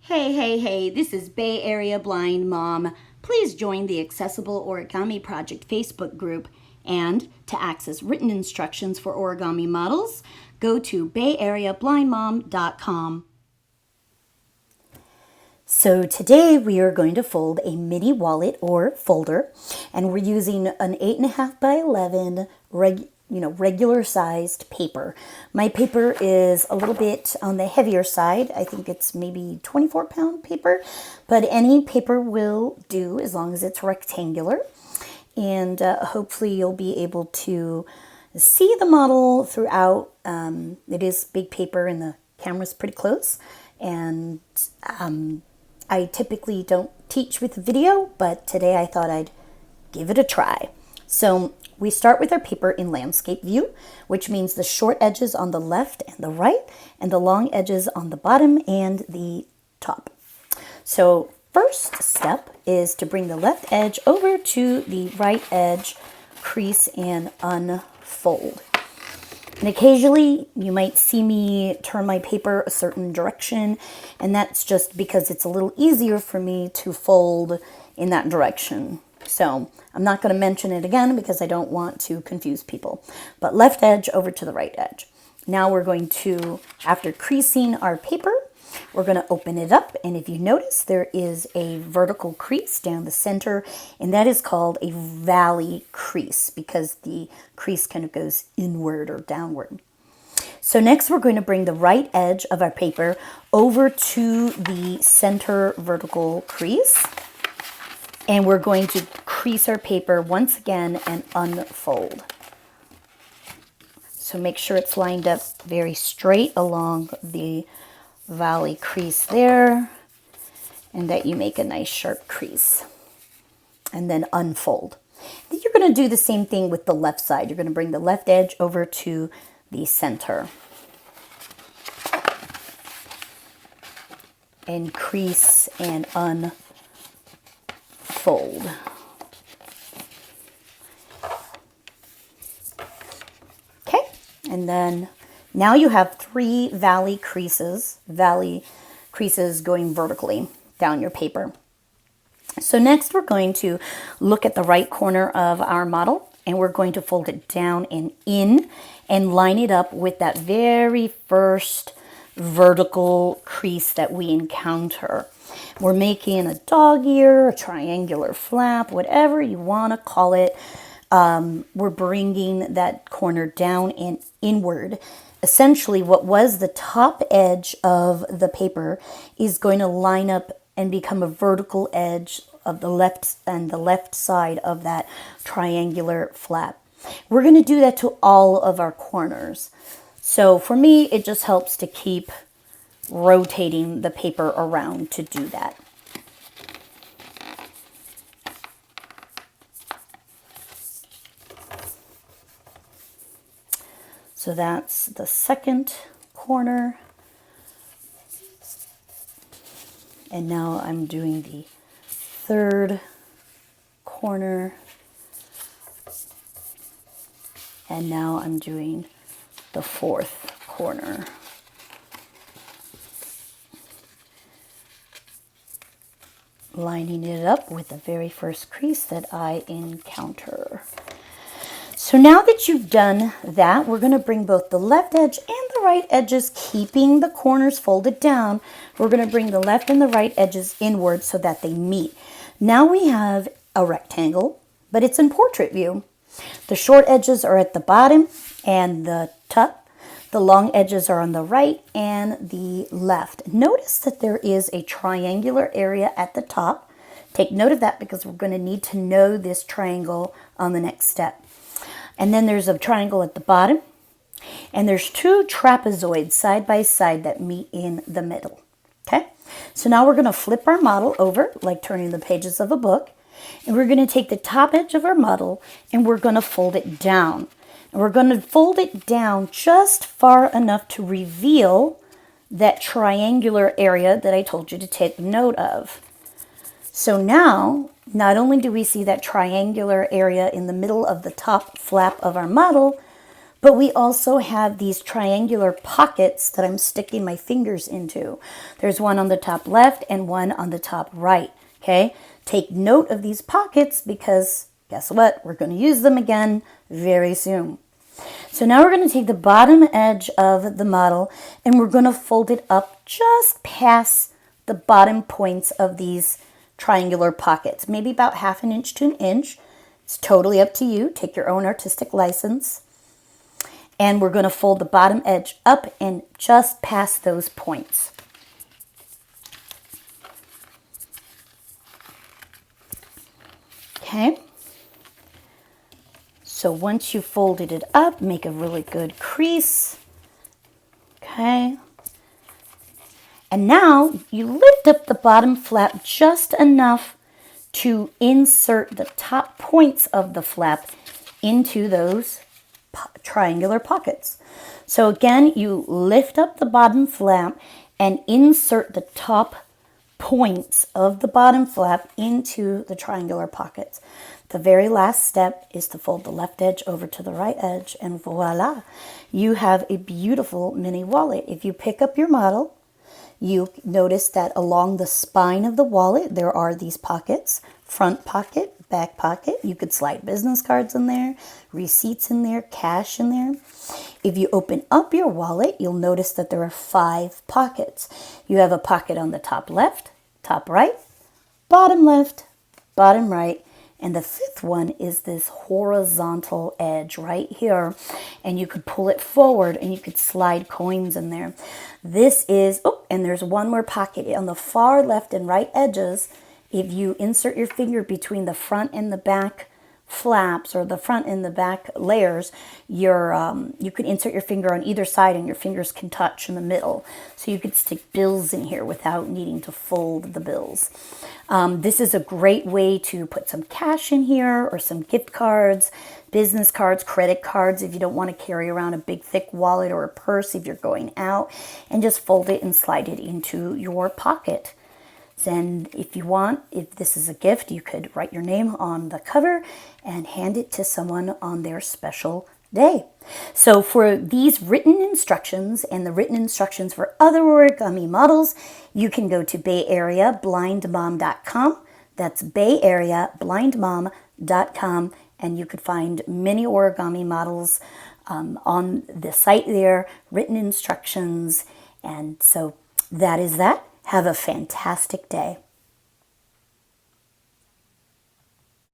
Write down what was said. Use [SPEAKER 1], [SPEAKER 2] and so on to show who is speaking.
[SPEAKER 1] Hey, this is Bay Area Blind Mom. Please join the Accessible Origami Project Facebook group. And to access written instructions for origami models, go to bayareablindmom.com. So today we are going to fold a mini wallet or folder, and we're using an 8.5 by 11 regular sized paper. My paper is a little bit on the heavier side. I think it's maybe 24-pound paper, but any paper will do as long as it's rectangular. And hopefully you'll be able to see the model throughout. It is big paper and the camera's pretty close. And I typically don't teach with video, but today I thought I'd give it a try. So we start with our paper in landscape view, which means the short edges on the left and the right, and the long edges on the bottom and the top. So first step is to bring the left edge over to the right edge, crease and unfold. And occasionally you might see me turn my paper a certain direction, and that's just because it's a little easier for me to fold in that direction. So I'm not going to mention it again because I don't want to confuse people. But left edge over to the right edge. Now we're going to, after creasing our paper, we're going to open it up, and if you notice, there is a vertical crease down the center, and that is called a valley crease because the crease kind of goes inward or downward. So next we're going to bring the right edge of our paper over to the center vertical crease, and we're going to crease our paper once again and unfold. So make sure it's lined up very straight along the valley crease there, and that you make a nice sharp crease, and then unfold. Then you're going to do the same thing with the left side. You're going to bring the left edge over to the center and crease and unfold. Okay, and then now you have 3 valley creases going vertically down your paper. So next we're going to look at the right corner of our model, and we're going to fold it down and in and line it up with that very first vertical crease that we encounter. We're making a dog ear, a triangular flap, whatever you want to call it. We're bringing that corner down and inward. Essentially, what was the top edge of the paper is going to line up and become a vertical edge of the left side of that triangular flap. We're going to do that to all of our corners. So for me, it just helps to keep rotating the paper around to do that. So that's the second corner. And now I'm doing the third corner. And now I'm doing the fourth corner. Lining it up with the very first crease that I encounter. So now that you've done that, we're going to bring both the left edge and the right edges, keeping the corners folded down. We're going to bring the left and the right edges inward so that they meet. Now we have a rectangle, but it's in portrait view. The short edges are at the bottom and the top. The long edges are on the right and the left. Notice that there is a triangular area at the top. Take note of that because we're going to need to know this triangle on the next step. And then there's a triangle at the bottom, and there's 2 trapezoids side by side that meet in the middle. Okay, so now we're going to flip our model over like turning the pages of a book, and we're going to take the top edge of our model and we're going to fold it down. And we're going to fold it down just far enough to reveal that triangular area that I told you to take note of. So now, not only do we see that triangular area in the middle of the top flap of our model, But we also have these triangular pockets that I'm sticking my fingers into. There's one on the top left and one on the top right, okay? Take note of these pockets because guess what? We're going to use them again very soon. So now we're going to take the bottom edge of the model and we're going to fold it up just past the bottom points of these triangular pockets, maybe about 1/2 inch to 1 inch. It's totally up to you. Take your own artistic license. And we're going to fold the bottom edge up and just past those points. Okay. So once you folded it up, make a really good crease. Okay. And now you lift up the bottom flap just enough to insert the top points of the flap into those triangular pockets. So again, you lift up the bottom flap and insert the top points of the bottom flap into the triangular pockets. The very last step is to fold the left edge over to the right edge, and voila, you have a beautiful mini wallet. If you pick up your model, you notice that along the spine of the wallet, there are these pockets, front pocket, back pocket. You could slide business cards in there, receipts in there, cash in there. If you open up your wallet, you'll notice that there are 5 pockets. You have a pocket on the top left, top right, bottom left, bottom right, and the 5th one is this horizontal edge right here. And you could pull it forward and you could slide coins in there. This is, oh, and there's one more pocket on the far left and right edges. If you insert your finger between the front and the back flaps or the front and the back layers, you can insert your finger on either side and your fingers can touch in the middle. So you could stick bills in here without needing to fold the bills. This is a great way to put some cash in here or some gift cards, business cards, credit cards if you don't want to carry around a big thick wallet or a purse if you're going out, and just fold it and slide it into your pocket. And if you want, if this is a gift, you could write your name on the cover and hand it to someone on their special day. So for these written instructions and the written instructions for other origami models, you can go to bayareablindmom.com. That's bayareablindmom.com, and you could find many origami models on the site there, written instructions. And so that is that. Have a fantastic day.